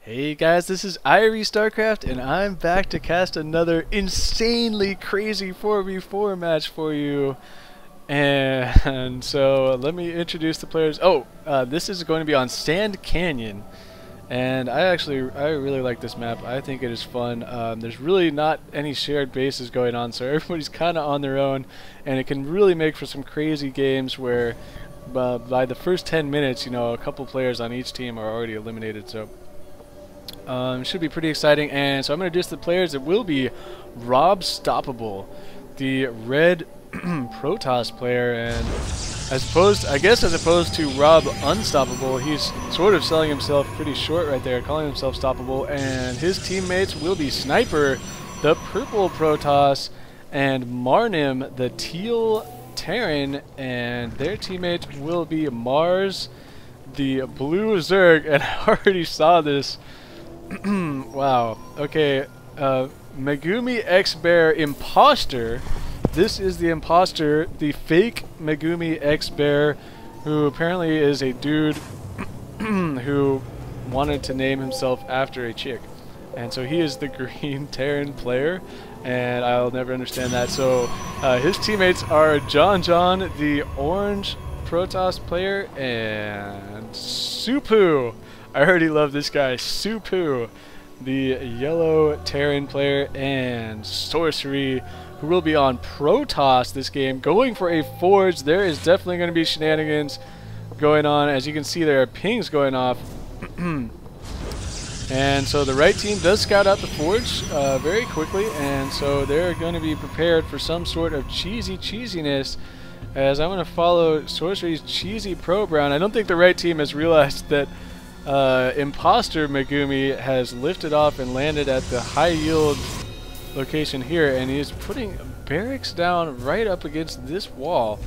Hey guys, this is IrieStarcraft and I'm back to cast another insanely crazy 4v4 match for you. And so let me introduce the players. This is going to be on Sand Canyon. And I really like this map. I think it is fun. There's really not any shared bases going on, so everybody's kind of on their own. And it can really make for some crazy games where by the first 10 minutes, you know, a couple players on each team are already eliminated. So should be pretty exciting. And so I'm going to introduce the players. It will be Robstoppable, the red Protoss player, and as opposed to Rob Unstoppable, he's sort of selling himself pretty short right there, calling himself stoppable. And his teammates will be Sniper, the purple Protoss, and Marnim, the teal Terran, and their teammates will be Mars, the blue Zerg. And I already saw this. Wow. Okay. MegumixBear imposter. This is the imposter, the fake MegumixBear, who apparently is a dude who wanted to name himself after a chick. And so he is the green Terran player, and I'll never understand that. So his teammates are jonjon, the orange Protoss player, and TsuPoo. I already love this guy, TsuPoo, the yellow Terran player, and Sorcery, who will be on Protoss this game, going for a forge. There is definitely going to be shenanigans going on. As you can see, there are pings going off. And so the right team does scout out the forge very quickly, and so they're going to be prepared for some sort of cheesiness, as I'm going to follow Sorcery's cheesy pro brown. I don't think the right team has realized that imposter Megumi has lifted off and landed at the high yield location here, and he's putting barracks down right up against this wall.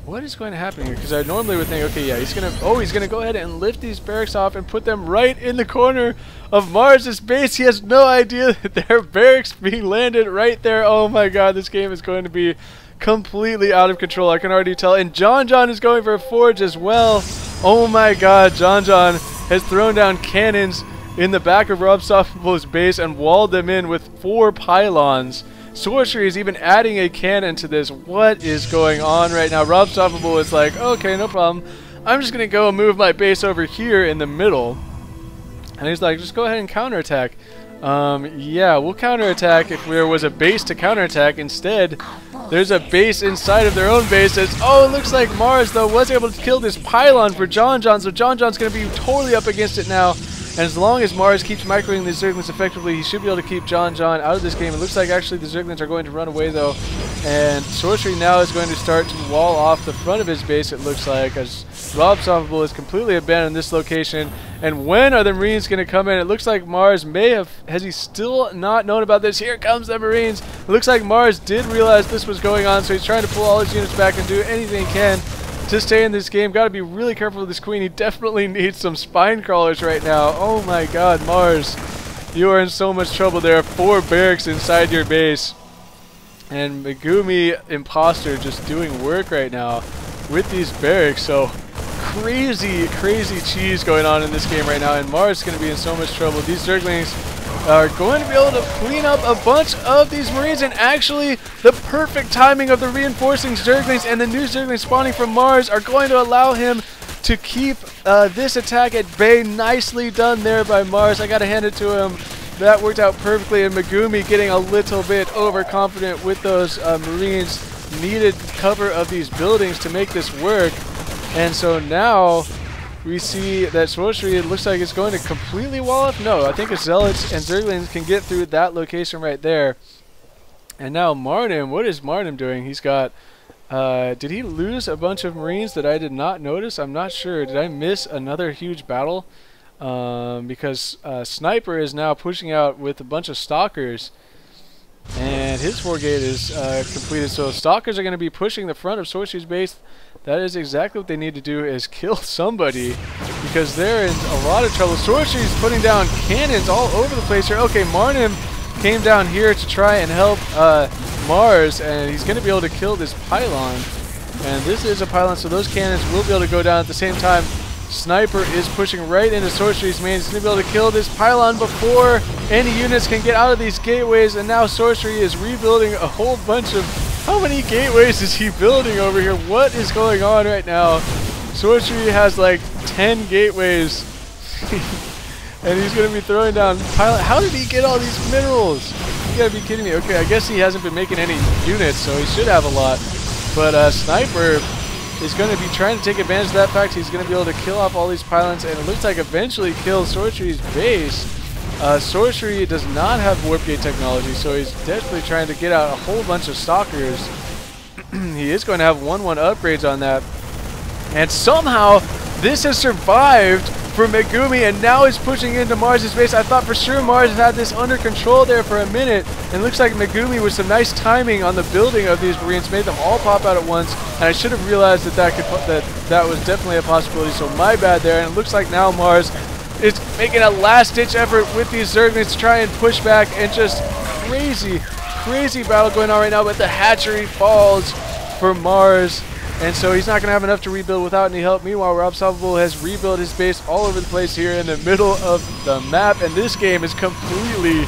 What is going to happen here? Because I normally would think, okay, yeah, he's gonna go ahead and lift these barracks off and put them right in the corner of Mars's base. He has no idea that there are barracks being landed right there. Oh my god, this game is going to be completely out of control. I can already tell. And jonjon is going for a forge as well. Oh my god, jonjon has thrown down cannons in the back of Robstoppable's base and walled them in with 4 pylons. Sorcery is even adding a cannon to this. What is going on right now? Robstoppable is like, okay, no problem. I'm just going to go move my base over here in the middle. And he's like, just go ahead and counterattack. Yeah, we'll counterattack if there was a base to counterattack. Instead, there's a base inside of their own bases. Oh, it looks like Mars, though, was able to kill this pylon for jonjon, so jonjon's going to be totally up against it now. And as long as Mars keeps microing the Zerglings effectively, he should be able to keep jonjon out of this game. It looks like actually the Zerglings are going to run away, though. And Sorcery now is going to start to wall off the front of his base, it looks like, as Robstoppable has completely abandoned this location. And when are the Marines going to come in? It looks like Mars may have... Has he still not known about this? Here comes the Marines. It looks like Mars did realize this was going on, so he's trying to pull all his units back and do anything he can to stay in this game. Got to be really careful with this queen. He definitely needs some spine crawlers right now. Oh my god, Mars, you are in so much trouble. There are 4 barracks inside your base. And Megumi imposter just doing work right now with these barracks. So crazy cheese going on in this game right now, and Mars is going to be in so much trouble. These Zerglings are going to be able to clean up a bunch of these Marines, and actually the perfect timing of the reinforcing Zerglings and the new Zerglings spawning from Mars are going to allow him to keep this attack at bay. Nicely done there by Mars. I got to hand it to him. That worked out perfectly, and Megumi getting a little bit overconfident with those Marines. Needed cover of these buildings to make this work. And so now we see that Sorcery, it looks like it's going to completely wall off. No, I think it's Zealots and Zerglings can get through that location right there. And now Marnim, what is Marnim doing? He's got, did he lose a bunch of Marines that I did not notice? I'm not sure. Did I miss another huge battle? Because Sniper is now pushing out with a bunch of Stalkers. And his 4 gate is completed, so Stalkers are going to be pushing the front of Sorcery's base. That is exactly what they need to do, is kill somebody, because they're in a lot of trouble. Sorcery's putting down cannons all over the place here. Okay, Marnim came down here to try and help Mars, and he's going to be able to kill this pylon. And this is a pylon, so those cannons will be able to go down at the same time. Sniper is pushing right into Sorcery's main. He's going to be able to kill this pylon before any units can get out of these gateways. And now Sorcery is rebuilding a whole bunch of... How many gateways is he building over here? What is going on right now? Sorcery has like 10 gateways. And he's going to be throwing down pylon. How did he get all these minerals? You gotta be kidding me. Okay, I guess he hasn't been making any units, so he should have a lot. But Sniper is going to be trying to take advantage of that fact. He's going to be able to kill off all these pylons, and it looks like eventually kill Sorcery's base. Sorcery does not have warp gate technology, so he's desperately trying to get out a whole bunch of stalkers. He is going to have 1/1 upgrades on that. And somehow this has survived for Megumi, and now he's pushing into Mars' base. I thought for sure Mars had this under control there for a minute, and it looks like Megumi with some nice timing on the building of these Marines made them all pop out at once, and I should have realized that was definitely a possibility, so my bad there. And it looks like now Mars is making a last-ditch effort with these Zerglings to try and push back, and just crazy battle going on right now, but the hatchery falls for Mars. And so he's not going to have enough to rebuild without any help. Meanwhile, Robstoppable has rebuilt his base all over the place here in the middle of the map. And this game is completely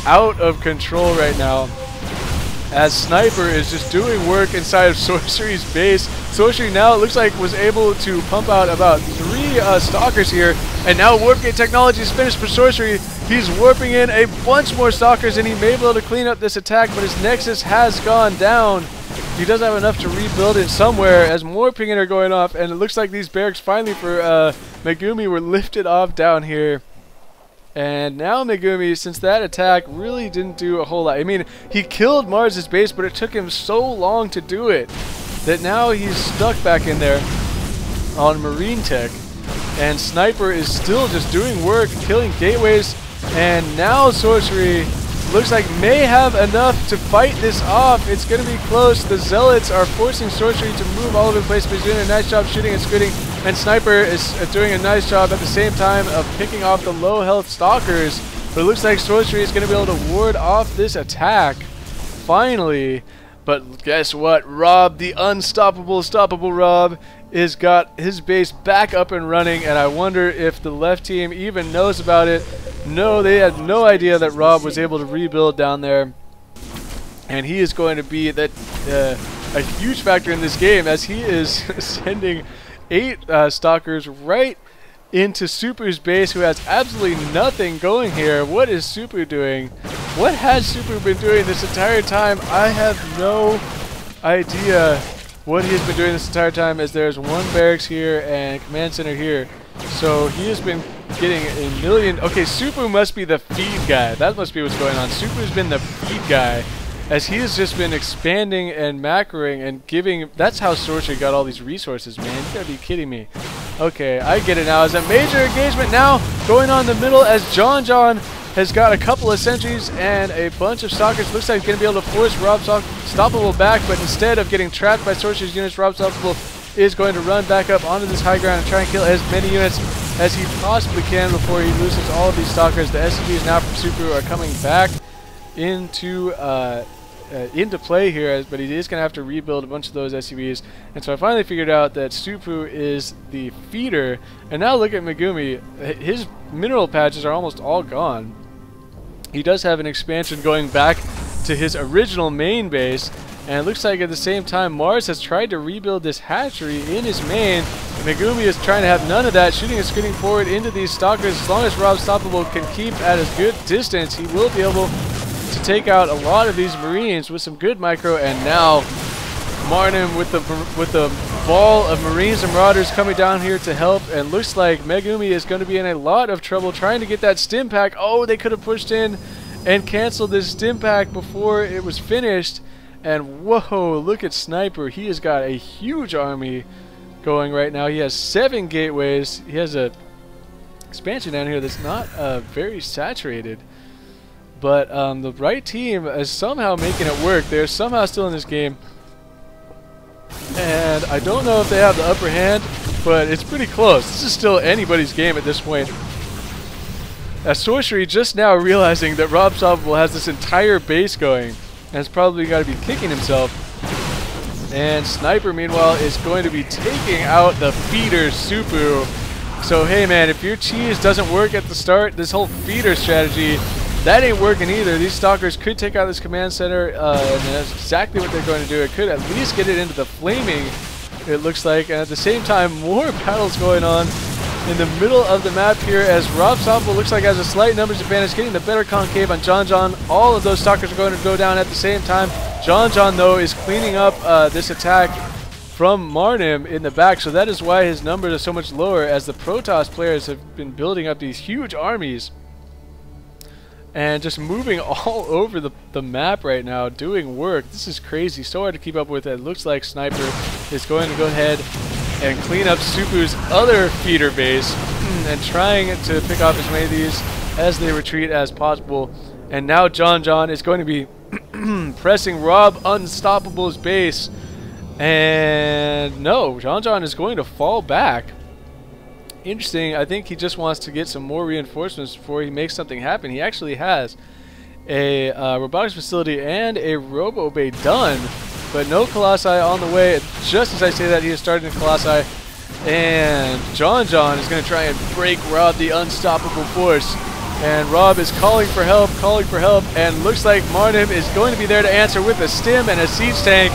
out of control right now, as Sniper is just doing work inside of Sorcery's base. Sorcery now, it looks like, was able to pump out about 3 Stalkers here. And now Warp Gate technology is finished for Sorcery. He's warping in a bunch more Stalkers, and he may be able to clean up this attack, but his Nexus has gone down. He does have enough to rebuild it somewhere as more pinging are going off, and it looks like these barracks finally for Megumi were lifted off down here. And now Megumi, since that attack really didn't do a whole lot. I mean, he killed Mars' base, but it took him so long to do it that now he's stuck back in there on Marine Tech. And Sniper is still just doing work, killing gateways, and now Sorcery looks like may have enough to fight this off. It's going to be close. The Zealots are forcing Sorcery to move all over the place, but he's doing a nice job shooting and squidding. And Sniper is doing a nice job at the same time of picking off the low health Stalkers. But it looks like Sorcery is going to be able to ward off this attack finally. But guess what? Rob, the unstoppable Rob, is got his base back up and running, and I wonder if the left team even knows about it. No, they had no idea that Rob was able to rebuild down there, and he is going to be a huge factor in this game, as he is sending 8 Stalkers right into TsuPoo's base, who has absolutely nothing going here. What is TsuPoo doing? What has TsuPoo been doing this entire time? I have no idea what he has been doing this entire time, as there's 1 barracks here and command center here. So he has been getting a million. Okay, TsuPoo must be the feed guy. That must be what's going on. TsuPoo's been the feed guy, as he has just been expanding and macroing and giving. That's how Sorcery got all these resources, man. You gotta be kidding me. Okay, I get it now. As a major engagement now going on in the middle, as jonjon has got a couple of sentries and a bunch of Stalkers. Looks like he's going to be able to force Robstoppable back, but instead of getting trapped by Sorcery's units, Robstoppable is going to run back up onto this high ground and try and kill as many units as he possibly can before he loses all of these Stalkers. The SCVs now from TsuPoo are coming back into play here, but he is going to have to rebuild a bunch of those SCVs. And so I finally figured out that TsuPoo is the feeder. And now look at Megumi. His mineral patches are almost all gone. He does have an expansion going back to his original main base, and it looks like at the same time Mars has tried to rebuild this hatchery in his main. Megumi is trying to have none of that, shooting and scooting forward into these Stalkers. As long as Robstoppable can keep at a good distance, he will be able to take out a lot of these Marines with some good micro. And now Marnim with the ball of Marines and Marauders coming down here to help, and looks like Megumi is going to be in a lot of trouble trying to get that stim pack. Oh, they could have pushed in and canceled this stim pack before it was finished. And whoa, look at Sniper. He has got a huge army going right now. He has 7 gateways. He has a expansion down here that's not very saturated. But the right team is somehow making it work. They're somehow still in this game. And I don't know if they have the upper hand, but it's pretty close. This is still anybody's game at this point. As Sorcery just now realizing that Robstoppable has this entire base going, and has probably got to be kicking himself. And Sniper, meanwhile, is going to be taking out the feeder TsuPoo. So hey man, if your cheese doesn't work at the start, this whole feeder strategy, that ain't working either. These stalkers could take out this command center, and that's exactly what they're going to do. It could at least get it into the flaming, it looks like. And at the same time, more battles going on in the middle of the map here as Robstoppable looks like has a slight numbers advantage, getting the better concave on jonjon. All of those stalkers are going to go down at the same time. Jonjon, though, is cleaning up this attack from Marnim in the back, so that is why his numbers are so much lower, as the Protoss players have been building up these huge armies and just moving all over the map right now, doing work. This is crazy, so hard to keep up with. It looks like Sniper is going to go ahead and clean up TsuPoo's other feeder base and trying to pick off as many of these as they retreat as possible. And now jonjon is going to be pressing Robstoppable's base, and no, jonjon is going to fall back. Interesting. I think he just wants to get some more reinforcements before he makes something happen. He actually has a robotics facility and a robo bay done, but no colossi on the way. Just as I say that, he is starting a colossi, and jonjon is going to try and break Rob the unstoppable force. And Rob is calling for help, and looks like Marnim is going to be there to answer with a stim and a siege tank.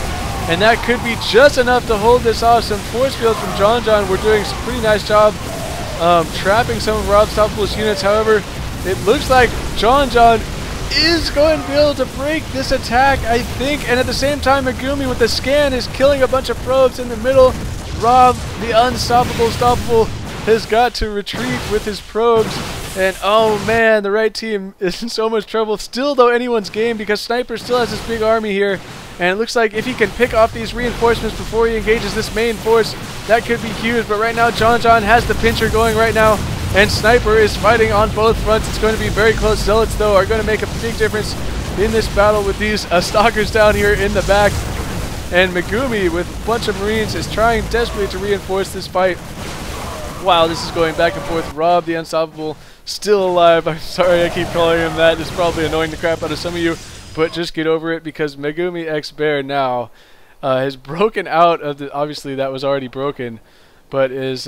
And that could be just enough to hold this off. Some force fields from jonjon were doing a pretty nice job trapping some of Robstoppable's units. However, it looks like jonjon is going to be able to break this attack, I think. And at the same time, Megumi with the scan is killing a bunch of probes in the middle. Rob, the unstoppable, has got to retreat with his probes. And oh man, the right team is in so much trouble. Still, though, anyone's game, because Sniper still has this big army here. And it looks like if he can pick off these reinforcements before he engages this main force, that could be huge. But right now, jonjon has the pincher going right now, and Sniper is fighting on both fronts. It's going to be very close. Zealots, though, are going to make a big difference in this battle with these stalkers down here in the back. And Megumi, with a bunch of Marines, is trying desperately to reinforce this fight. Wow, this is going back and forth. Rob, the Unstoppable, still alive. I'm sorry I keep calling him that. It's probably annoying the crap out of some of you, but just get over it, because MegumixBear now has broken out of the, obviously that was already broken, but is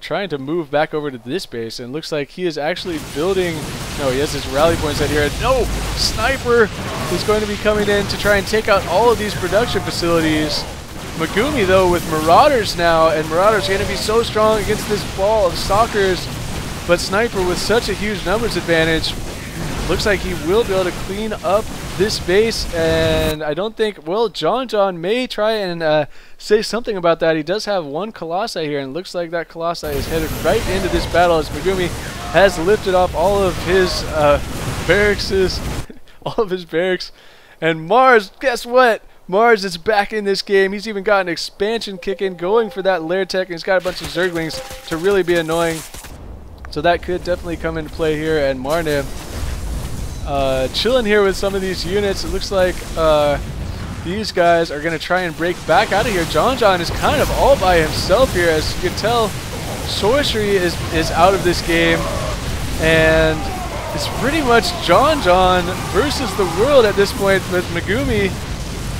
trying to move back over to this base, and looks like he is actually building, no, he has his rally points out here, and no, Sniper is going to be coming in to try and take out all of these production facilities. Megumi, though, with Marauders now, and Marauders are going to be so strong against this ball of stalkers, but Sniper with such a huge numbers advantage, looks like he will be able to clean up this base. And I don't think, well, jonjon may try and say something about that. He does have one colossi here, and it looks like that colossi is headed right into this battle as Megumi has lifted off all of his barracks, and Mars, guess what? Mars is back in this game. He's even got an expansion kick in, going for that lair tech, and he's got a bunch of zerglings to really be annoying. So that could definitely come into play here. And Marnim chilling here with some of these units. It looks like these guys are going to try and break back out of here. jonjon is kind of all by himself here. As you can tell, Sorcery is out of this game, and it's pretty much jonjon versus the world at this point, with Megumi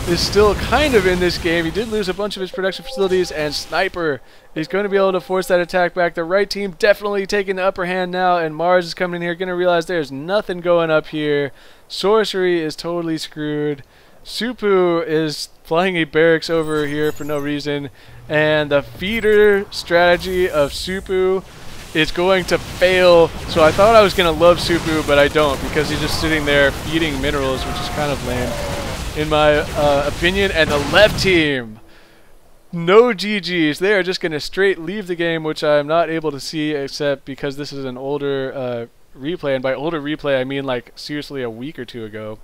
is still kind of in this game. He did lose a bunch of his production facilities, and Sniper is going to be able to force that attack back. The right team definitely taking the upper hand now, and Mars is coming in here, going to realize there's nothing going up here. Sorcery is totally screwed. TsuPoo is flying a barracks over here for no reason, and the feeder strategy of TsuPoo is going to fail. So I thought I was going to love TsuPoo, but I don't, because he's just sitting there feeding minerals, which is kind of lame in my opinion. And the left team, no GGs. They are just going to straight leave the game, which I'm not able to see, except because this is an older replay. And by older replay, I mean like seriously a week or two ago.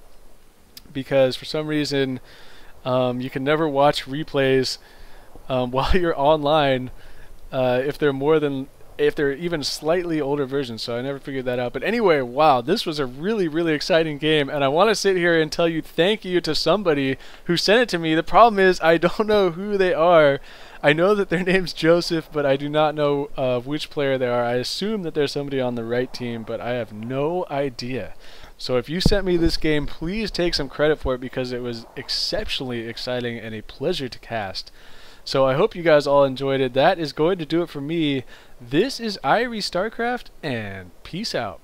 Because for some reason, you can never watch replays while you're online if they're even slightly older versions, so I never figured that out. But anyway, wow, this was a really, really exciting game, and I want to sit here and tell you thank you to somebody who sent it to me. The problem is I don't know who they are. I know that their name's Joseph, but I do not know which player they are. I assume that there's somebody on the right team, but I have no idea. So if you sent me this game, please take some credit for it, because it was exceptionally exciting and a pleasure to cast. So I hope you guys all enjoyed it. That is going to do it for me. This is IrieStarcraft, and peace out.